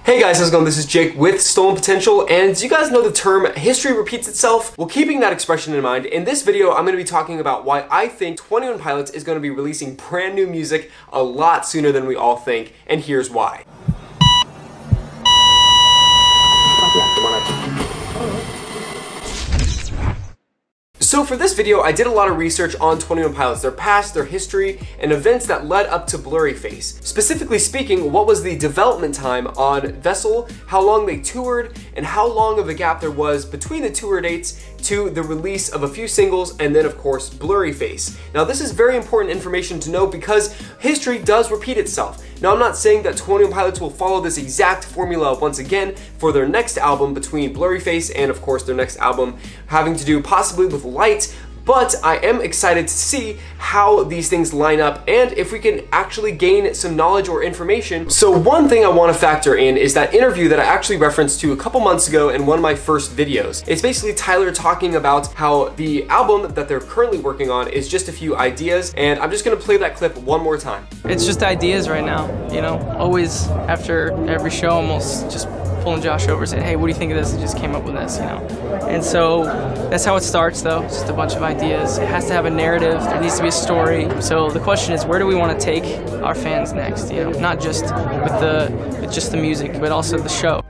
Hey guys, how's it going? This is Jake with Stolen Potential, and do you guys know the term history repeats itself? Well, keeping that expression in mind, in this video I'm going to be talking about why I think 21 Pilots is going to be releasing brand new music a lot sooner than we all think, and here's why. So for this video, I did a lot of research on 21 Pilots, their past, their history, and events that led up to Blurryface. Specifically speaking, what was the development time on Vessel, how long they toured, and how long of a gap there was between the tour dates to the release of a few singles, and then of course Blurryface. Now this is very important information to know because history does repeat itself. Now I'm not saying that 21 Pilots will follow this exact formula once again for their next album between Blurryface and of course their next album having to do possibly with Light, but I am excited to see how these things line up and if we can actually gain some knowledge or information. So one thing I want to factor in is that interview that I actually referenced to a couple months ago in one of my first videos. It's basically Tyler talking about how the album that they're currently working on is just a few ideas, and I'm just going to play that clip one more time. It's just ideas right now, you know, always after every show almost just pulling Josh over and saying, hey, what do you think of this? I just came up with this, you know. And so that's how it starts though, just a bunch of ideas. It has to have a narrative, there needs to be a story. So the question is, where do we want to take our fans next, you know, not just with just the music, but also the show.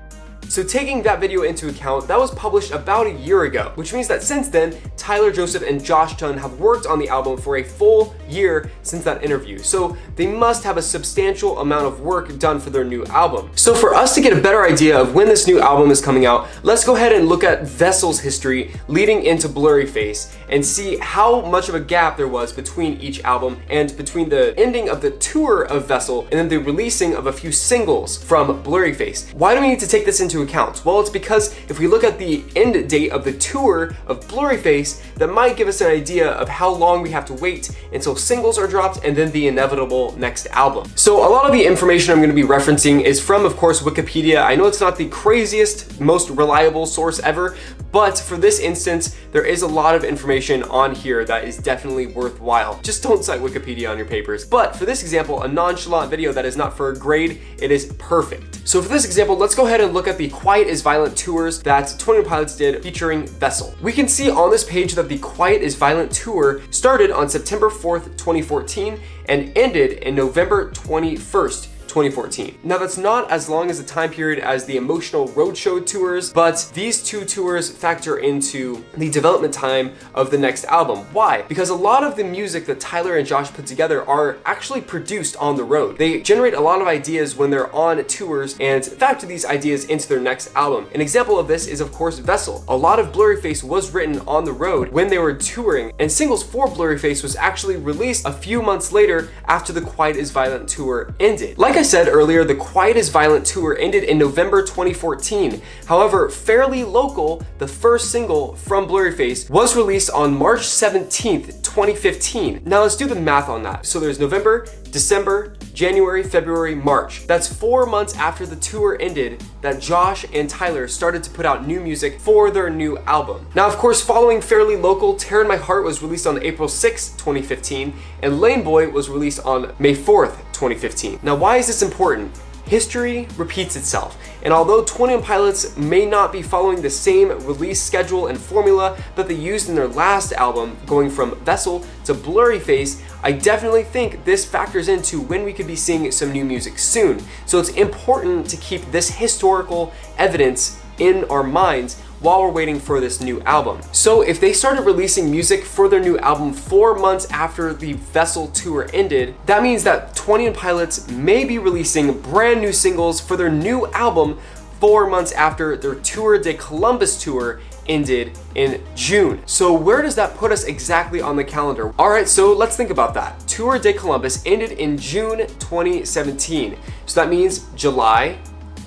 So taking that video into account, that was published about a year ago, which means that since then, Tyler Joseph and Josh Chun have worked on the album for a full year since that interview. So they must have a substantial amount of work done for their new album. So for us to get a better idea of when this new album is coming out, let's go ahead and look at Vessel's history leading into Blurryface and see how much of a gap there was between each album and between the ending of the tour of Vessel and then the releasing of a few singles from Blurryface. Why do we need to take this into account? Well, it's because if we look at the end date of the tour of Blurryface, that might give us an idea of how long we have to wait until singles are dropped and then the inevitable next album. So a lot of the information I'm going to be referencing is from, of course, Wikipedia. I know it's not the craziest, most reliable source ever, but for this instance, there is a lot of information on here that is definitely worthwhile. Just don't cite Wikipedia on your papers. But for this example, a nonchalant video that is not for a grade, it is perfect. So for this example, let's go ahead and look at the Quiet is Violent tours that 21 Pilots did featuring Vessel. We can see on this page that the Quiet is Violent tour started on September 4th, 2014 and ended in November 21st, 2014. Now that's not as long as the time period as the Emotional Roadshow tours, but these two tours factor into the development time of the next album. Why? Because a lot of the music that Tyler and Josh put together are actually produced on the road. They generate a lot of ideas when they're on tours and factor these ideas into their next album. An example of this is of course Vessel. A lot of Blurryface was written on the road when they were touring, and singles for Blurryface was actually released a few months later after the Quiet is Violent tour ended. Like I said earlier, the Quiet is Violent tour ended in November 2014. However, fairly local, the first single from Blurryface was released on March 17th, 2015. Now let's do the math on that. So there's November, December, January, February, March. That's 4 months after the tour ended that Josh and Tyler started to put out new music for their new album. Now, of course, following fairly local, Tear in My Heart was released on April 6th, 2015, and Lane Boy was released on May 4th, 2015. Now, why is this important? History repeats itself, and although 21 Pilots may not be following the same release schedule and formula that they used in their last album, going from Vessel to Blurryface, I definitely think this factors into when we could be seeing some new music soon. So it's important to keep this historical evidence in our minds while we're waiting for this new album. So if they started releasing music for their new album 4 months after the Vessel tour ended, that means that 21 Pilots may be releasing brand new singles for their new album 4 months after their Tour de Columbus tour ended in June. So where does that put us exactly on the calendar? Alright, so let's think about that. Tour de Columbus ended in June 2017. So that means July,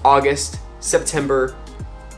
August, September,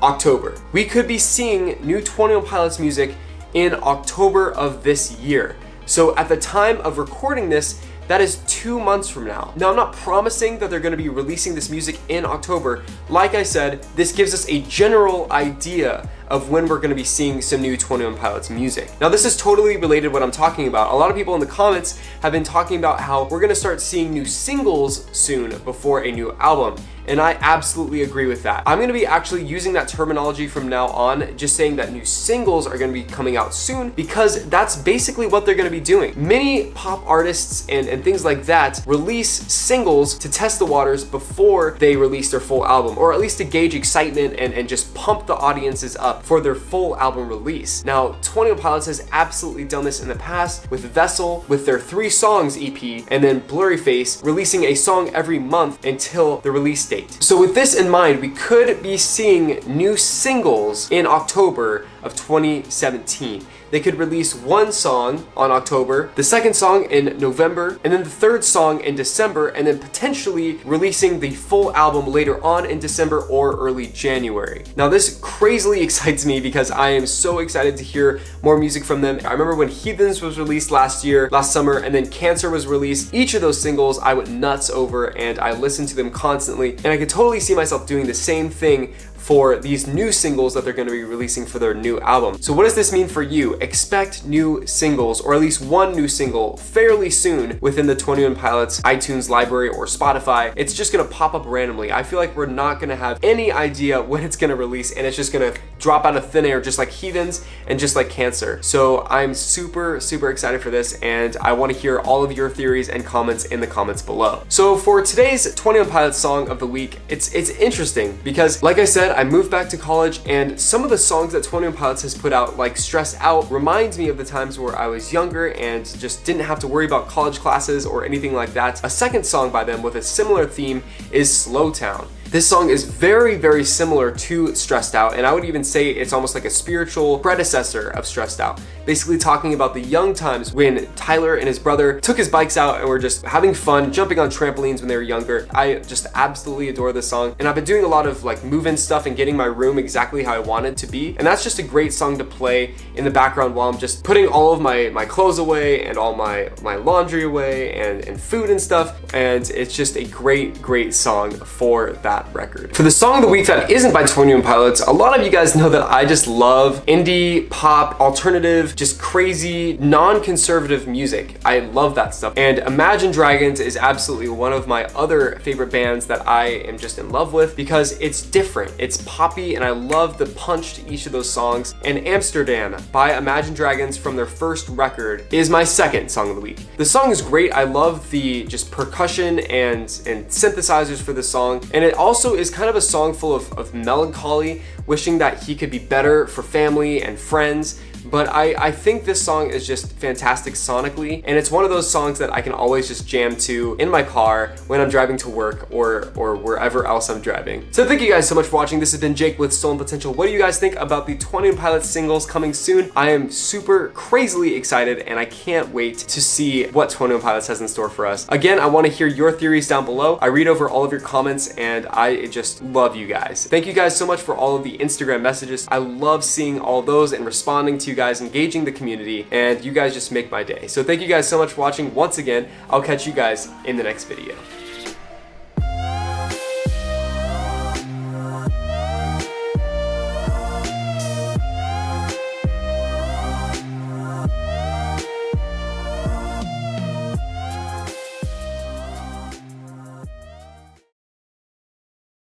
October. We could be seeing new 21 Pilots music in October of this year. So at the time of recording this, that is 2 months from now. Now, I'm not promising that they're going to be releasing this music in October, like I said, this gives us a general idea of when we're going to be seeing some new 21 Pilots music. Now this is totally related to what I'm talking about. A lot of people in the comments have been talking about how we're going to start seeing new singles soon before a new album. And I absolutely agree with that. I'm gonna be actually using that terminology from now on, just saying that new singles are gonna be coming out soon, because that's basically what they're gonna be doing. Many pop artists and things like that release singles to test the waters before they release their full album, or at least to gauge excitement and just pump the audiences up for their full album release. Now, 21 Pilots has absolutely done this in the past with Vessel, with their 3 songs EP, and then Blurryface releasing a song every month until the release date. So with this in mind, we could be seeing new singles in October of 2017. They could release one song on October, the second song in November, and then the third song in December, and then potentially releasing the full album later on in December or early January. Now this crazily excites me because I am so excited to hear more music from them. I remember when Heathens was released last summer, and then Cancer was released. Each of those singles I went nuts over, and I listened to them constantly, and I could totally see myself doing the same thing for these new singles that they're going to be releasing for their new album. So what does this mean for you? Expect new singles, or at least one new single fairly soon within the 21 Pilots iTunes library or Spotify. It's just going to pop up randomly. I feel like we're not going to have any idea when it's going to release, and it's just going to drop out of thin air, just like Heathens and just like Cancer. So I'm super excited for this, and I want to hear all of your theories and comments in the comments below. So for today's 21 Pilots song of the week, it's interesting because, like I said, I moved back to college, and some of the songs that 21 Pilots has put out, like Stressed Out, reminds me of the times where I was younger and just didn't have to worry about college classes or anything like that. A second song by them with a similar theme is Slowtown. This song is very similar to Stressed Out, and I would even say it's almost like a spiritual predecessor of Stressed Out. Basically talking about the young times when Tyler and his brother took his bikes out and were just having fun, jumping on trampolines when they were younger. I just absolutely adore this song, and I've been doing a lot of like move-in stuff and getting my room exactly how I want it to be, and that's just a great song to play in the background while I'm just putting all of my clothes away and all my laundry away and food and stuff, and it's just a great song for that record. For the song of the week that isn't by 21 Pilots, a lot of you guys know that I just love indie, pop, alternative, just crazy, non-conservative music. I love that stuff. And Imagine Dragons is absolutely one of my other favorite bands that I am just in love with because it's different. It's poppy, and I love the punch to each of those songs. And Amsterdam by Imagine Dragons from their first record is my second song of the week. The song is great. I love the just percussion and synthesizers for the song, and it also is kind of a song full of melancholy, wishing that he could be better for family and friends. But I think this song is just fantastic sonically, and it's one of those songs that I can always just jam to in my car when I'm driving to work or wherever else I'm driving. So thank you guys so much for watching. This has been Jake with Stolen Potential. What do you guys think about the 21 Pilots singles coming soon? I am super crazily excited, and I can't wait to see what 21 Pilots has in store for us. Again, I want to hear your theories down below. I read over all of your comments, and I just love you guys. Thank you guys so much for all of the Instagram messages. I love seeing all those and responding to you guys, engaging the community, and you guys just make my day. So thank you guys so much for watching once again. I'll catch you guys in the next video.